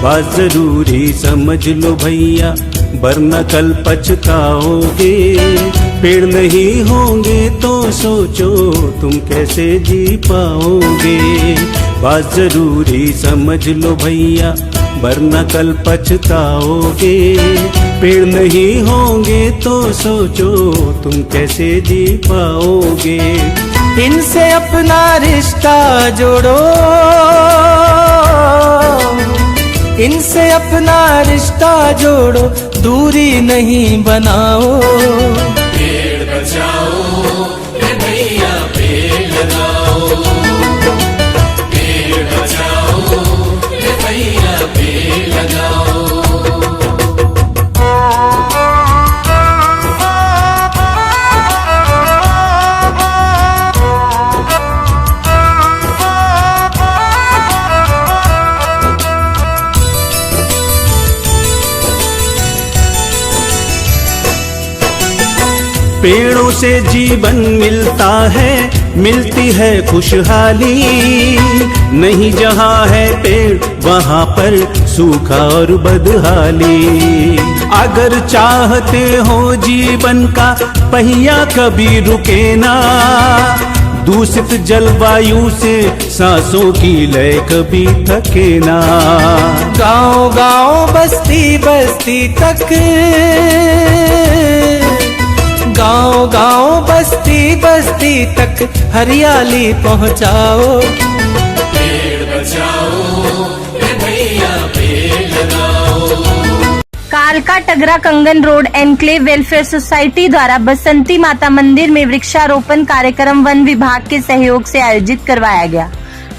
बात जरूरी समझ लो भैया, वरना कल पछताओगे। पेड़ नहीं होंगे तो सोचो तुम कैसे जी पाओगे। बात जरूरी समझ लो भैया, वरना कल पछताओगे। पेड़ नहीं होंगे तो सोचो तुम कैसे जी पाओगे। इनसे अपना रिश्ता जोड़ो, इनसे अपना रिश्ता जोड़ो, दूरी नहीं बनाओ। पेड़ बचाओ रे भैया, पेड़ लगाओ। पेड़ बचाओ रे भैया, पेड़ लगाओ। पेड़ों से जीवन मिलता है, मिलती है खुशहाली। नहीं जहाँ है पेड़ वहाँ पर सूखा और बदहाली। अगर चाहते हो जीवन का पहिया कभी रुके ना, दूषित जलवायु से सांसों की लय कभी थके ना। गांव गांव बस्ती बस्ती तक, गांव गांव बस्ती बस्ती तक हरियाली पहुंचाओ। पेड़ बचाओ रे भैया, पेड़ लगाओ। कालका टगरा कंगन रोड एनक्लेव वेलफेयर सोसाइटी द्वारा बसंती माता मंदिर में वृक्षारोपण कार्यक्रम वन विभाग के सहयोग से आयोजित करवाया गया।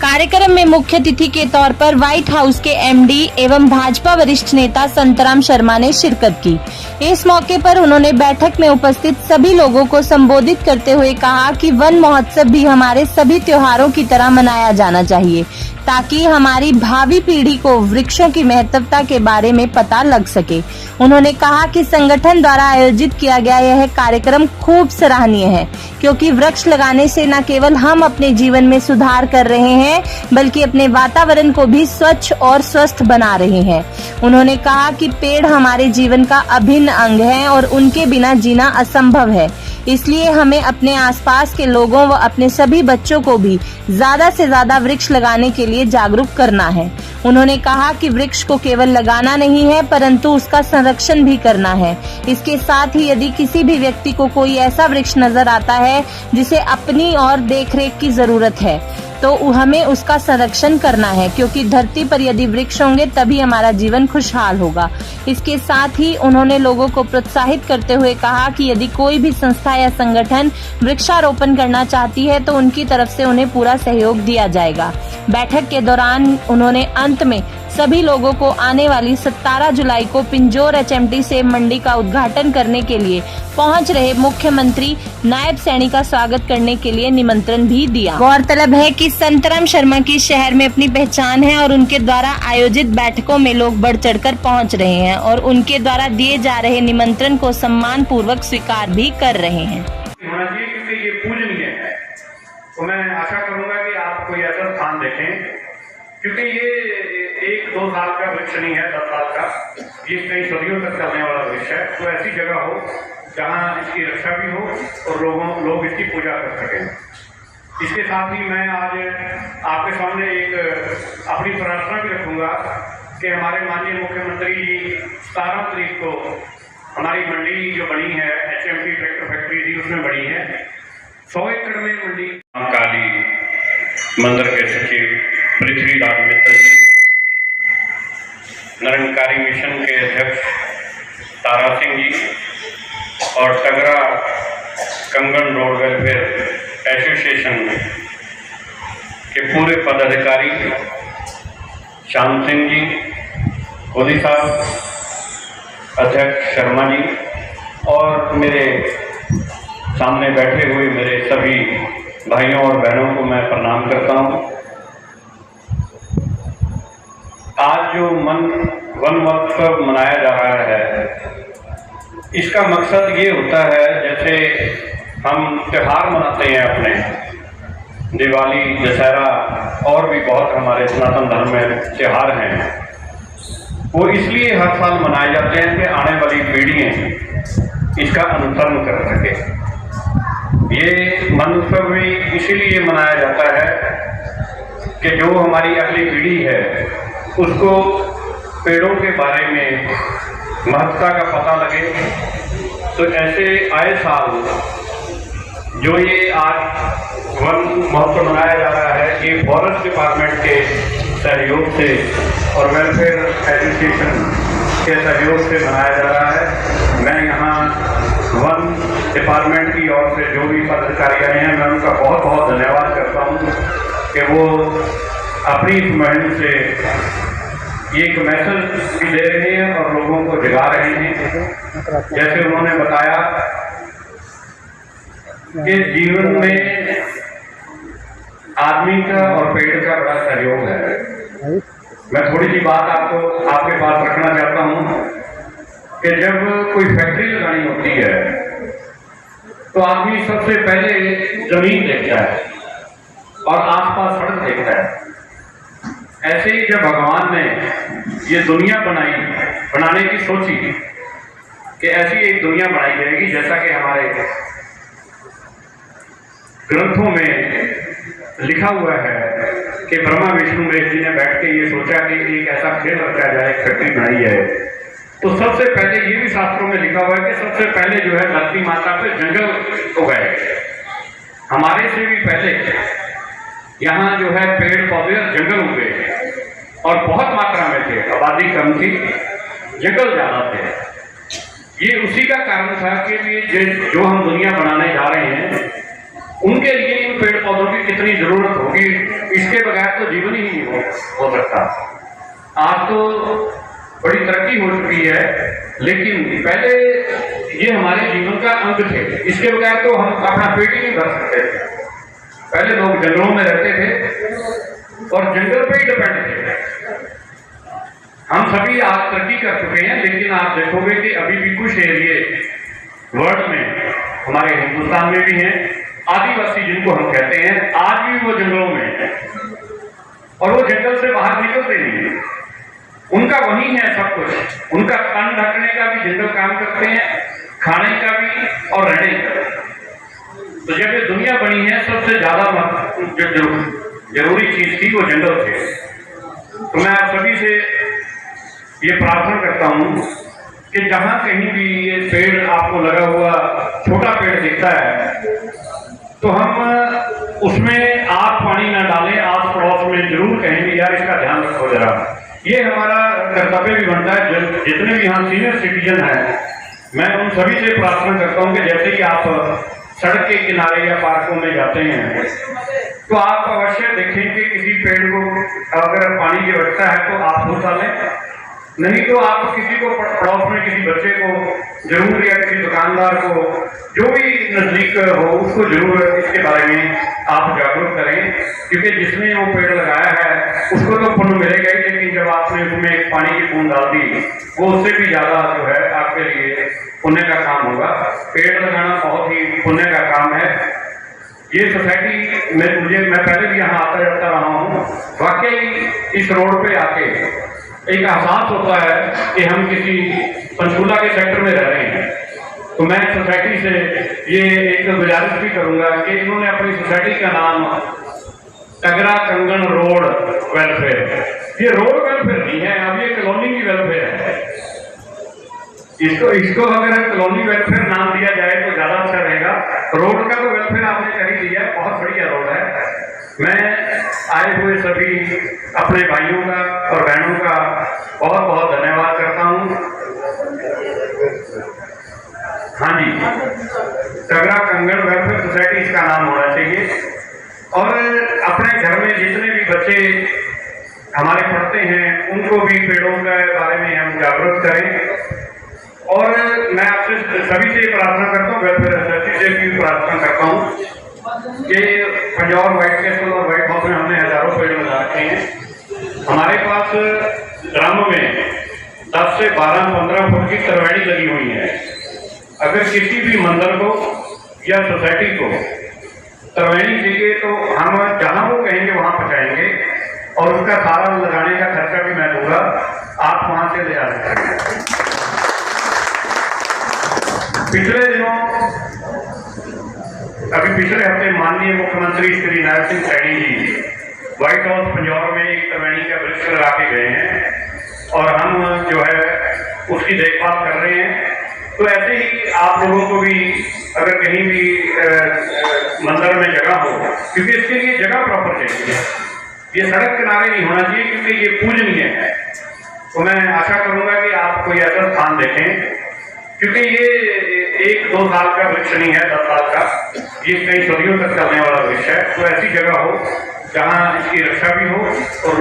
कार्यक्रम में मुख्य अतिथि के तौर पर व्हाइट हाउस के एमडी एवं भाजपा वरिष्ठ नेता संतराम शर्मा ने शिरकत की। इस मौके पर उन्होंने बैठक में उपस्थित सभी लोगों को संबोधित करते हुए कहा कि वन महोत्सव भी हमारे सभी त्योहारों की तरह मनाया जाना चाहिए, ताकि हमारी भावी पीढ़ी को वृक्षों की महत्वता के बारे में पता लग सके। उन्होंने कहा कि संगठन द्वारा आयोजित किया गया यह कार्यक्रम खूब सराहनीय है, क्योंकि वृक्ष लगाने से न केवल हम अपने जीवन में सुधार कर रहे हैं, बल्कि अपने वातावरण को भी स्वच्छ और स्वस्थ बना रहे हैं। उन्होंने कहा कि पेड़ हमारे जीवन का अभिन्न अंग है और उनके बिना जीना असंभव है। इसलिए हमें अपने आसपास के लोगों व अपने सभी बच्चों को भी ज्यादा से ज्यादा वृक्ष लगाने के लिए जागरूक करना है। उन्होंने कहा कि वृक्ष को केवल लगाना नहीं है, परंतु उसका संरक्षण भी करना है। इसके साथ ही यदि किसी भी व्यक्ति को कोई ऐसा वृक्ष नजर आता है जिसे अपनी और देखरेख की जरूरत है, तो हमें उसका संरक्षण करना है, क्योंकि धरती पर यदि वृक्ष होंगे तभी हमारा जीवन खुशहाल होगा। इसके साथ ही उन्होंने लोगों को प्रोत्साहित करते हुए कहा कि यदि कोई भी संस्था या संगठन वृक्षारोपण करना चाहती है तो उनकी तरफ से उन्हें पूरा सहयोग दिया जाएगा। बैठक के दौरान उन्होंने अंत में सभी लोगों को आने वाली 17 जुलाई को पिंजौर एचएमटी सेब मंडी का उद्घाटन करने के लिए पहुंच रहे मुख्यमंत्री नायब सैनी का स्वागत करने के लिए निमंत्रण भी दिया। गौरतलब है कि संतराम शर्मा की शहर में अपनी पहचान है और उनके द्वारा आयोजित बैठकों में लोग बढ़ चढ़कर पहुंच रहे हैं और उनके द्वारा दिए जा रहे निमंत्रण को सम्मान पूर्वक स्वीकार भी कर रहे हैं। होना चाहिए क्योंकि ये पूजनीय है, तो मैं आशा करूंगा कि आप कोई ऐसा स्थान देखें, क्योंकि ये 1-2 साल का वृक्ष नहीं है, 10 साल का, ये कई सदियों तक चलने वाला वृक्ष है। तो ऐसी जगह हो जहाँ इसकी रक्षा भी हो और लोग इसकी पूजा कर सकें। इसके साथ ही मैं आज आपके सामने एक अपनी प्रार्थना भी रखूंगा कि हमारे माननीय मुख्यमंत्री जी 17 तारीख को हमारी मंडी जो बनी है एचएमटी ट्रैक्टर फैक्ट्री थी उसमें बनी है 100 एकड़ में मंडी। काली मंदिर के सचिव पृथ्वीराज मित्तल जी, निरंकारी मिशन के अध्यक्ष तारा सिंह जी और टगरा कंगन रोड वेलफेयर एसोसिएशन के पूरे पदाधिकारी, श्याम सिंह जी, कोहली साहब, अध्यक्ष शर्मा जी और मेरे सामने बैठे हुए मेरे सभी भाइयों और बहनों को मैं प्रणाम करता हूँ। आज जो वन महोत्सव मनाया जा रहा है, इसका मकसद ये होता है, जैसे हम त्योहार मनाते हैं अपने, दिवाली, दशहरा और भी बहुत हमारे सनातन धर्म में त्योहार हैं, वो इसलिए हर साल मनाए जाते हैं कि आने वाली पीढ़ियां इसका अनुसरण कर सके। ये महोत्सव भी इसीलिए मनाया जाता है कि जो हमारी अगली पीढ़ी है उसको पेड़ों के बारे में महत्ता का पता लगे। तो ऐसे आए साल जो ये आज वन महोत्सव मनाया जा रहा है, ये फॉरेस्ट डिपार्टमेंट के सहयोग से और वेलफेयर एसोसिएशन के सहयोग से मनाया जा रहा है। मैं यहाँ वन डिपार्टमेंट की ओर से जो भी पदाधिकारी आए हैं, मैं उनका बहुत बहुत धन्यवाद करता हूँ कि वो अपनी इस मुहिम से एक मैसेज भी दे रहे हैं और लोगों को जगा रहे हैं। जैसे उन्होंने बताया कि जीवन में आदमी का और पेड़ का बड़ा सहयोग है। मैं थोड़ी सी बात आपके पास रखना चाहता हूँ कि जब कोई फैक्ट्री लगानी होती है तो आदमी सबसे पहले जमीन देखता है और आसपास सड़क देखता है। ऐसे ही जब भगवान ने ये दुनिया बनाने की सोची कि ऐसी एक दुनिया बनाई जाएगी, जैसा कि हमारे ग्रंथों में लिखा हुआ है कि ब्रह्मा विष्णु महेश जी ने बैठ के ये सोचा कि एक ऐसा खेल रखा जाए, एक फैक्ट्री बनाई जाए। तो सबसे पहले ये भी शास्त्रों में लिखा हुआ है कि सबसे पहले जो है धरती माता पे जंगल उगाए गए। हमारे से भी पहले यहाँ जो है पेड़ पौधे जंगल उगे और बहुत मात्रा में थे, आबादी कम थी, जंगल ज्यादा थे। ये उसी का कारण था कि ये जो हम दुनिया बनाने जा रहे हैं उनके लिए इन पेड़ पौधों की कितनी जरूरत होगी, इसके बगैर तो जीवन ही नहीं हो सकता। आज तो बड़ी तरक्की हो चुकी है, लेकिन पहले ये हमारे जीवन का अंग थे, इसके बगैर तो हम अपना पेट ही नहीं भर सकते थे। पहले लोग जंगलों में रहते थे और जंगल पे ही डिपेंड थे। हम सभी आज तरक्की कर चुके हैं, लेकिन आप देखोगे कि अभी भी कुछ एरिए वर्ल्ड में, हमारे हिंदुस्तान में भी हैं, आदिवासी जिनको हम कहते हैं, आज भी वो जंगलों में है और वो जंगल से बाहर निकलते नहीं है। उनका वही है सब कुछ। उनका तन ढकने का भी जंगल काम करते हैं, खाने का भी और रहने का भी। तो जब ये दुनिया बनी है, सबसे ज्यादा जो जरूरी चीज थी वो जंगल थे। तो मैं आप सभी से ये प्रार्थना करता हूँ कि जहां कहीं भी ये पेड़ आपको लगा हुआ छोटा पेड़ दिखता है तो हम उसमें आप पानी न डालें, आस पड़ोस में जरूर कहेंगे यार इसका ध्यान रखो जरा। ये हमारा कर्तव्य भी बनता है। जितने भी यहाँ सीनियर सिटीजन हैं, मैं उन सभी से प्रार्थना करता हूँ कि जैसे ही आप सड़क के किनारे या पार्कों में जाते हैं तो आप अवश्य देखें कि किसी पेड़ को अगर पानी की आवश्यकता है तो आप फूल डालें, नहीं तो आप किसी को पड़ोस में किसी बच्चे को जरूर या किसी दुकानदार को जो भी नजदीक हो उसको जरूर इसके बारे में आप जागरूक करें, क्योंकि जिसने वो पेड़ लगाया है उसको तो पुण्य मिलेगा ही, लेकिन जब आपने उसमें पानी की बूंद डाल दी वो उससे भी ज्यादा जो है आपके लिए पुण्य का काम होगा। पेड़ लगाना बहुत ही पुण्य का काम है। ये सोसाइटी में मैं पहले भी यहाँ आता जाता रहा हूँ, वाकई इस रोड पे आके एक एहसास होता है कि हम किसी पंचकूला के सेक्टर में रह रहे हैं। तो मैं सोसाइटी से ये एक गुजारिश भी करूंगा कि इन्होंने अपनी सोसाइटी का नाम टगरा कंगन रोड वेलफेयर, ये रोड वेलफेयर नहीं है, अब ये कॉलोनी की वेलफेयर है। इसको अगर कॉलोनी वेलफेयर नाम दिया जाए तो ज्यादा अच्छा रहेगा। रोड का तो वेलफेयर आपने कर ही दिया, बहुत बढ़िया रोड है। मैं आए हुए सभी अपने भाइयों का और बहनों का बहुत बहुत धन्यवाद करता हूँ। हाँ जी, टगरा कंगन वेलफेयर सोसाइटी इसका नाम होना चाहिए। और अपने घर में जितने भी बच्चे हमारे पढ़ते हैं उनको भी पेड़ों के बारे में हम जागरूक करें। और मैं आपसे सभी से प्रार्थना करता हूँ, वेलफेयर एसोसिएशन से भी प्रार्थना करता हूँ कि पंजौर व्हाइट कैसल और व्हाइट हाउस में हमने हजारों पेड़ लगा रखे हैं। हमारे पास ड्रम में 10 से 12-15 फुट की तरवैनी लगी हुई है। अगर किसी भी मंदिर को या सोसाइटी को तरवैनी चाहिए तो हम जहां वो कहेंगे वहां पहुंचाएंगे। और उसका सारा लगाने का खर्चा भी मैं दूंगा, आप वहां से ले आ सकते हैं। पिछले दिनों पिछले हफ्ते माननीय मुख्यमंत्री श्री नायब सिंह सैनी जी व्हाइट हाउस पंजौर में एक त्रिवेणी का वृक्ष लगा के गए हैं और हम जो है उसकी देखभाल कर रहे हैं। तो ऐसे ही आप लोगों को भी अगर कहीं भी मंदिर में जगह हो, क्योंकि इसके लिए जगह प्रॉपर चाहिए, ये सड़क किनारे नहीं होना चाहिए क्योंकि ये पूजनीय है। तो मैं आशा करूंगा कि आप कोई ऐसा स्थान देखें, क्योंकि ये 1-2 साल का वृक्ष नहीं है, 10 साल का, ये कई सदियों तक चलने वाला वृक्ष है। तो ऐसी जगह हो जहां इसकी रक्षा भी हो और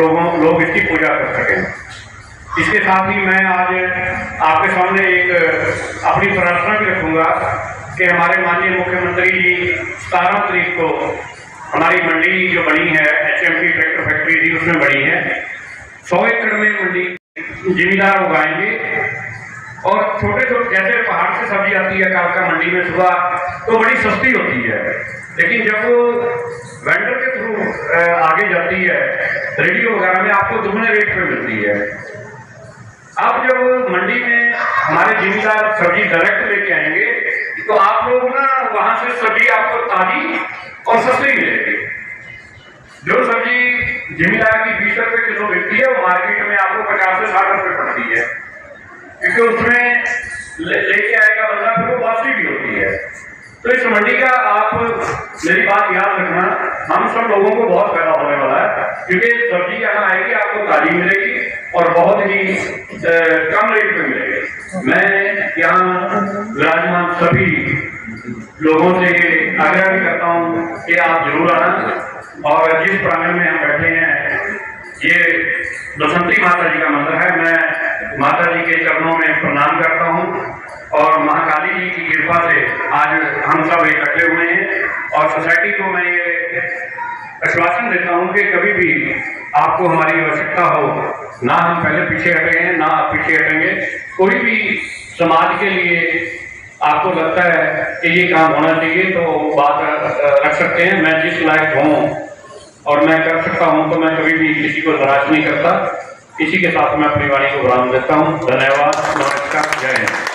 लोग इसकी पूजा कर सकें। इसके साथ ही मैं आज आपके सामने एक अपनी प्रार्थना भी रखूंगा कि हमारे माननीय मुख्यमंत्री जी 17 तारीख को हमारी मंडी जो बनी है HMT ट्रैक्टर फैक्ट्री थी उसमें बनी है, 100 एकड़ में मंडी जिम्मेदार उगाएंगे। और छोटे छोटे जैसे पहाड़ से सब्जी आती है कालका मंडी में सुबह, तो बड़ी सस्ती होती है, लेकिन जब वो वेंडर के थ्रू आगे जाती है रेडियो वगैरह में, आपको दुगने रेट पे मिलती है। अब जब मंडी में हमारे जिम्मेदार सब्जी डायरेक्ट लेके आएंगे तो आप लोग ना वहां से सब्जी आपको ताजी और सस्ती मिलेगी। जो सब्जी जिम्मेदार की 20 रुपए किलो बिकती है वो मार्केट में आपको 50 से 60 रुपए पड़ती है, क्योंकि उसमें लेके आएगा बंदा, फिर वो वापसी भी होती है। तो इस मंडी का आप मेरी बात याद रखना, हम सब लोगों को बहुत फायदा होने वाला है, क्योंकि सब्जी यहाँ आएगी आपको ताजी मिलेगी और बहुत ही कम रेट पे मिलेगी। मैं यहाँ विराजमान सभी लोगों से आग्रह भी करता हूँ कि आप जरूर आना। और जिस प्रांगण में हम बैठे हैं ये बसंती माता जी का मंदिर है। मैं माता जी के चरणों में प्रणाम करता हूँ और महाकाली जी की कृपा से आज हम सब इकट्ठे हुए हैं। और सोसाइटी को मैं ये आश्वासन देता हूँ कि कभी भी आपको हमारी आवश्यकता हो, ना हम पहले पीछे हटे हैं ना आप पीछे हटेंगे। कोई भी समाज के लिए आपको लगता है कि ये काम होना चाहिए तो बात रख सकते हैं। मैं जिस लायक हूँ और मैं कर सकता हूँ तो मैं कभी भी किसी को निराश नहीं करता। इसी के साथ मैं अपनी वाणी को विराम देता हूँ। धन्यवाद, नमस्कार, जय हिंद।